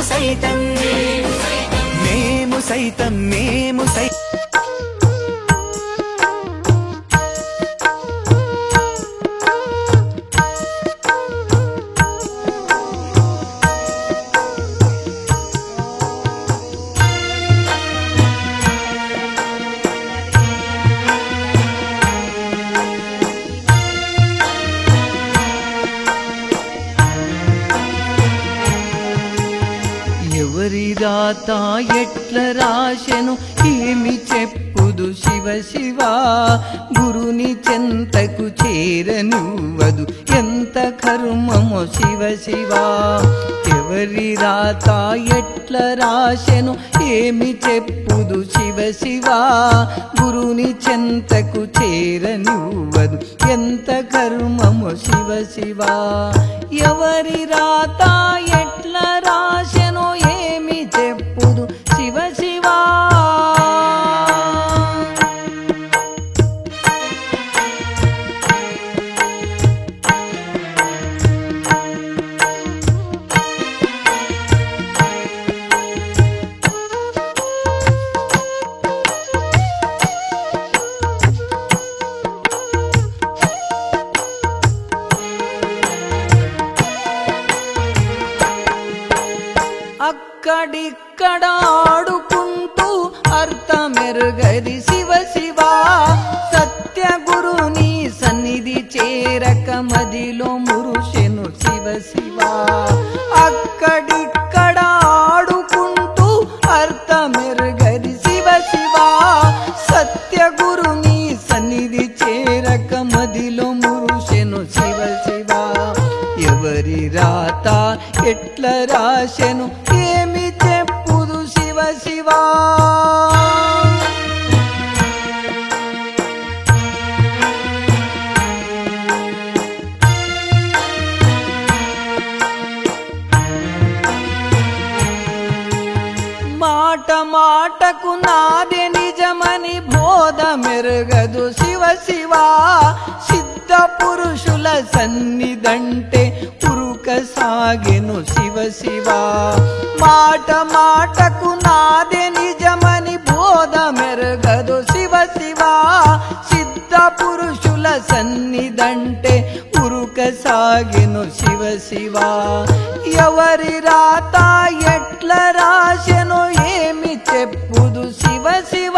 సైతం మేము సైతం మేము సైతం ఎవరి రాత ఎట్ల రాశెను ఏమి చెప్పుదు శివ శివ గురుని చెంతకు చేరనివ్వదు ఎంత కర్మమో శివ శివ ఎవరి రాత ఎట్ల రాశెను ఏమి చెప్పుదు శివ శివ గురుని చెంతకు చేరనివ్వదు ఎంత కర్మమో శివ శివ ఎవరి రాత ఎట్ల రాశెను ఏమి చెప్పుదు శివ శివ అక్కడిక్కడ ఆడుకుంటూ అర్థమెరుగది శివ శివ సత్య గురుని సన్నిధి చేరక మదిలో మురుషెను శివ శివ అక్కడిక్కడ ఆడుకుంటూ అర్థమెరుగది శివ శివ సత్య గురుని సన్నిధి చేరక మదిలో మురుషెను శివ శివ ఎవరి రాత ఎట్ల రాశెను ఏమి చెప్పుదు శివ శివ మాట మాటకు నాదే నిజమని బోధ మెరుగదు శివ శివ సిద్ధ పురుషుల సన్నిధంటే ఉరుక సాగెను శివ శివ మాట మాటకు నాదే నిజమని బోధ మెరుగదు శివ శివ సిద్ధ పురుషుల సన్నిధంటే ఉరుక సాగెను శివ శివ ఎవరి రాత ఎట్ల రాశెను ఏమి చెప్పుదు శివ శివ